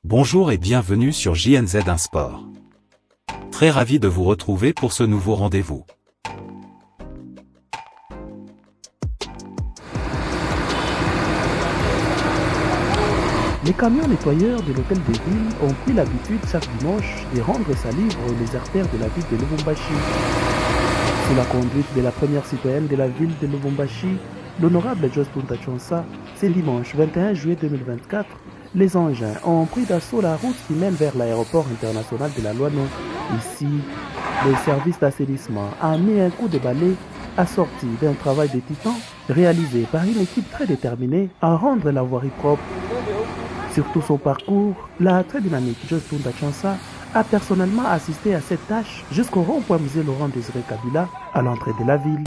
Bonjour et bienvenue sur JNZ1 Sport. Très ravi de vous retrouver pour ce nouveau rendez-vous. Les camions nettoyeurs de l'hôtel de ville ont pris l'habitude chaque dimanche de rendre salive les artères de la ville de Lubumbashi. Sous la conduite de la première citoyenne de la ville de Lubumbashi, l'honorable Joyce Punta-Chonsa, ce dimanche 21 juillet 2024, les engins ont pris d'assaut la route qui mène vers l'aéroport international de la Loano. Ici, le service d'assainissement a mis un coup de balai assorti d'un travail de titan réalisé par une équipe très déterminée à rendre la voirie propre. Sur tout son parcours, la très dynamique Joyce Punta-Chonsa a personnellement assisté à cette tâche jusqu'au rond-point musée Laurent Désiré Kabila à l'entrée de la ville.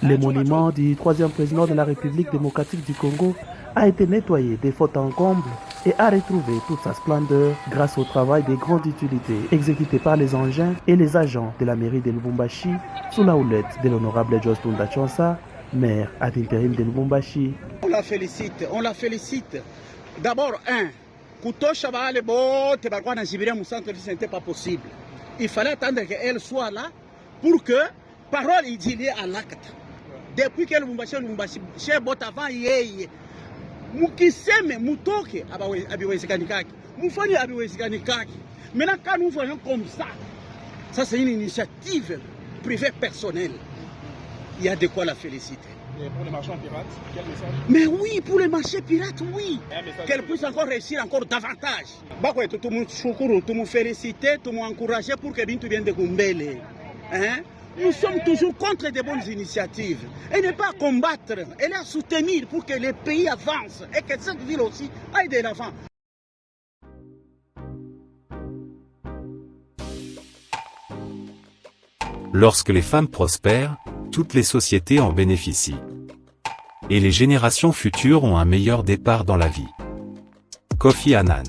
Le monument du troisième président de la République démocratique du Congo a été nettoyé des fautes en comble et a retrouvé toute sa splendeur grâce au travail de grande utilité exécuté par les engins et les agents de la mairie de Lubumbashi sous la houlette de l'honorable Joyce Punta-Chonsa, maire ad intérim de Lubumbashi. On la félicite. D'abord, Kutosha Baale Bote Bagwana Jibiria Moussanto, ce n'était pas possible. Il fallait attendre qu'elle soit là pour que parole y dise à l'acte. Depuis que Lubumbashi, chez Botavant, yeye, Mukiseme, Mutoke, Abiwezikanikaki, Moufani Abiwezikanikaki. Maintenant, quand nous voyons comme ça c'est une initiative privée personnelle. Il y a de quoi la féliciter. Et pour les marchands pirates, quel message? Mais oui, pour les marchés pirates, oui. Qu'elle puisse encore réussir encore davantage. Tout le monde choukuru, tout le monde féliciter, tout le monde encourager pour que Bintou vienne de Gumbele. Nous sommes toujours contre des bonnes initiatives. Elle n'est pas à combattre, elle est à soutenir pour que les pays avancent et que cette ville aussi aille de l'avant. Lorsque les femmes prospèrent, toutes les sociétés en bénéficient. Et les générations futures ont un meilleur départ dans la vie. Kofi Annan.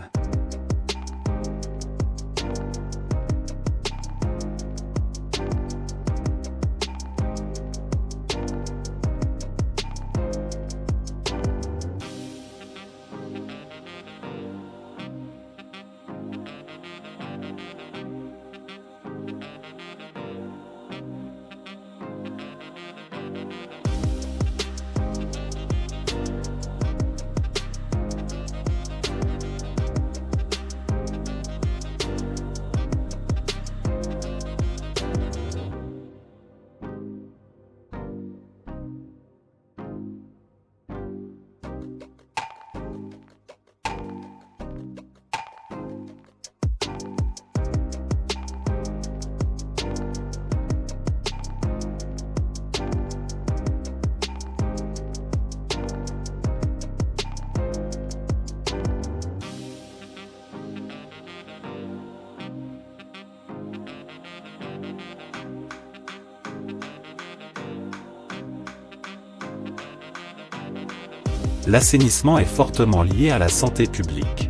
L'assainissement est fortement lié à la santé publique.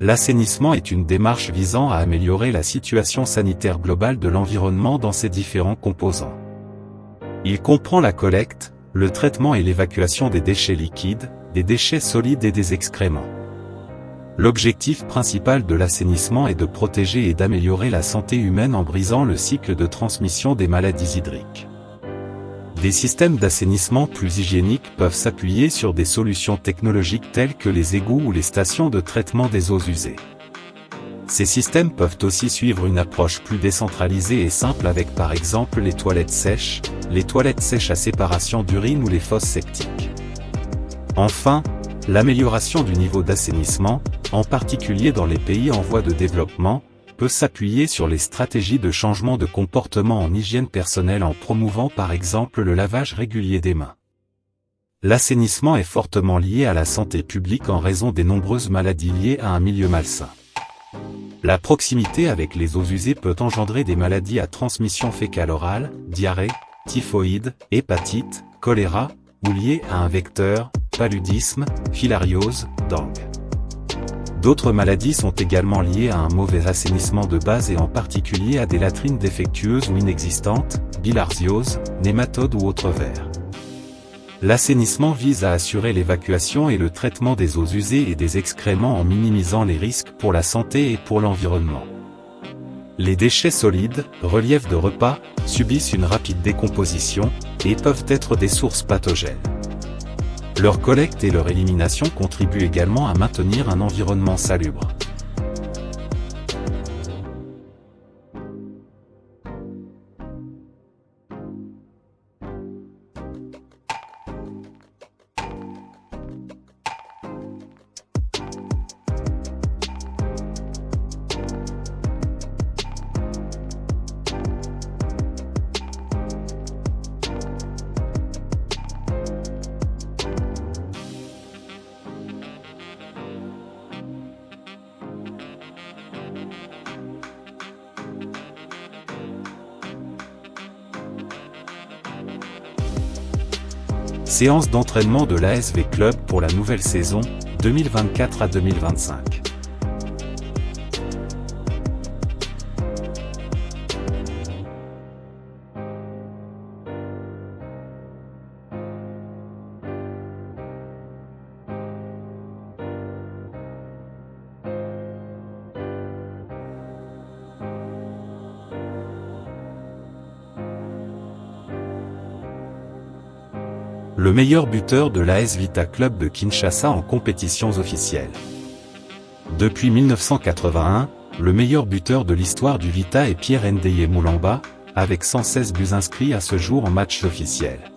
L'assainissement est une démarche visant à améliorer la situation sanitaire globale de l'environnement dans ses différents composants. Il comprend la collecte, le traitement et l'évacuation des déchets liquides, des déchets solides et des excréments. L'objectif principal de l'assainissement est de protéger et d'améliorer la santé humaine en brisant le cycle de transmission des maladies hydriques. Des systèmes d'assainissement plus hygiéniques peuvent s'appuyer sur des solutions technologiques telles que les égouts ou les stations de traitement des eaux usées. Ces systèmes peuvent aussi suivre une approche plus décentralisée et simple avec par exemple les toilettes sèches à séparation d'urine ou les fosses septiques. Enfin, l'amélioration du niveau d'assainissement, en particulier dans les pays en voie de développement, peut s'appuyer sur les stratégies de changement de comportement en hygiène personnelle en promouvant par exemple le lavage régulier des mains. L'assainissement est fortement lié à la santé publique en raison des nombreuses maladies liées à un milieu malsain. La proximité avec les eaux usées peut engendrer des maladies à transmission fécale-orale, diarrhée, typhoïde, hépatite, choléra, ou liées à un vecteur, paludisme, filariose, dengue. D'autres maladies sont également liées à un mauvais assainissement de base et en particulier à des latrines défectueuses ou inexistantes, bilharziose, nématodes ou autres vers. L'assainissement vise à assurer l'évacuation et le traitement des eaux usées et des excréments en minimisant les risques pour la santé et pour l'environnement. Les déchets solides, reliefs de repas, subissent une rapide décomposition, et peuvent être des sources pathogènes. Leur collecte et leur élimination contribuent également à maintenir un environnement salubre. Séance d'entraînement de l'ASV Club pour la nouvelle saison, 2024 à 2025. Le meilleur buteur de l'AS Vita Club de Kinshasa en compétitions officielles. Depuis 1981, le meilleur buteur de l'histoire du Vita est Pierre Ndeye Moulamba, avec 116 buts inscrits à ce jour en matchs officiels.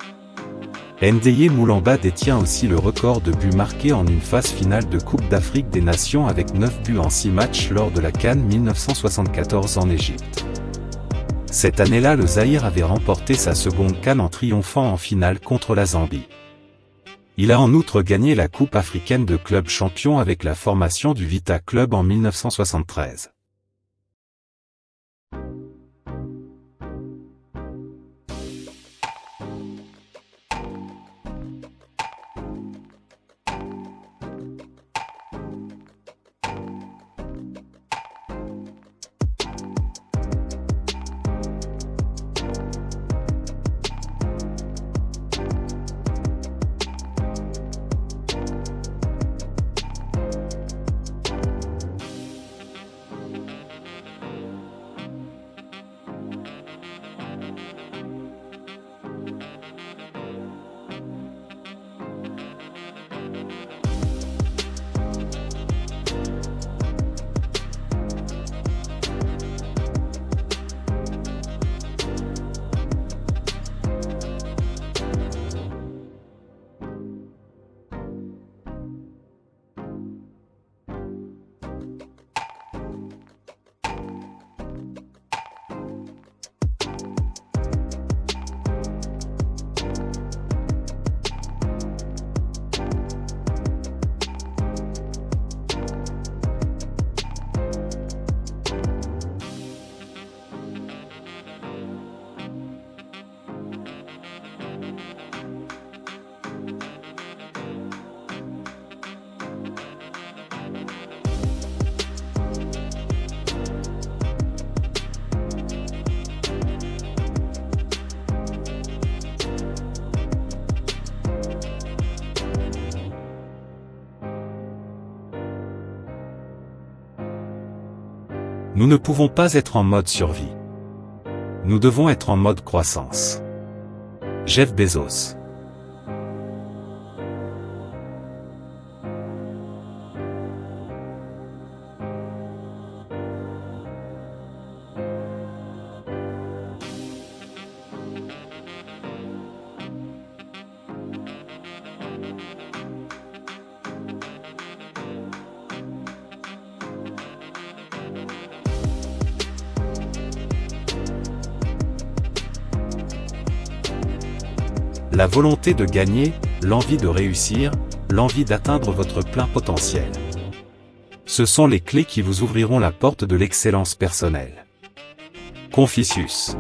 Ndeye Moulamba détient aussi le record de buts marqués en une phase finale de Coupe d'Afrique des Nations avec 9 buts en 6 matchs lors de la CAN 1974 en Égypte. Cette année-là, le Zaïre avait remporté sa seconde CAN en triomphant en finale contre la Zambie. Il a en outre gagné la Coupe africaine de clubs champions avec la formation du Vita Club en 1973. Nous ne pouvons pas être en mode survie. Nous devons être en mode croissance. Jeff Bezos. La volonté de gagner, l'envie de réussir, l'envie d'atteindre votre plein potentiel. Ce sont les clés qui vous ouvriront la porte de l'excellence personnelle. Confucius.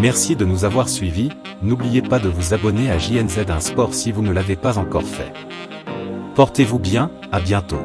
Merci de nous avoir suivis, n'oubliez pas de vous abonner à JNZ1 Sport si vous ne l'avez pas encore fait. Portez-vous bien, à bientôt.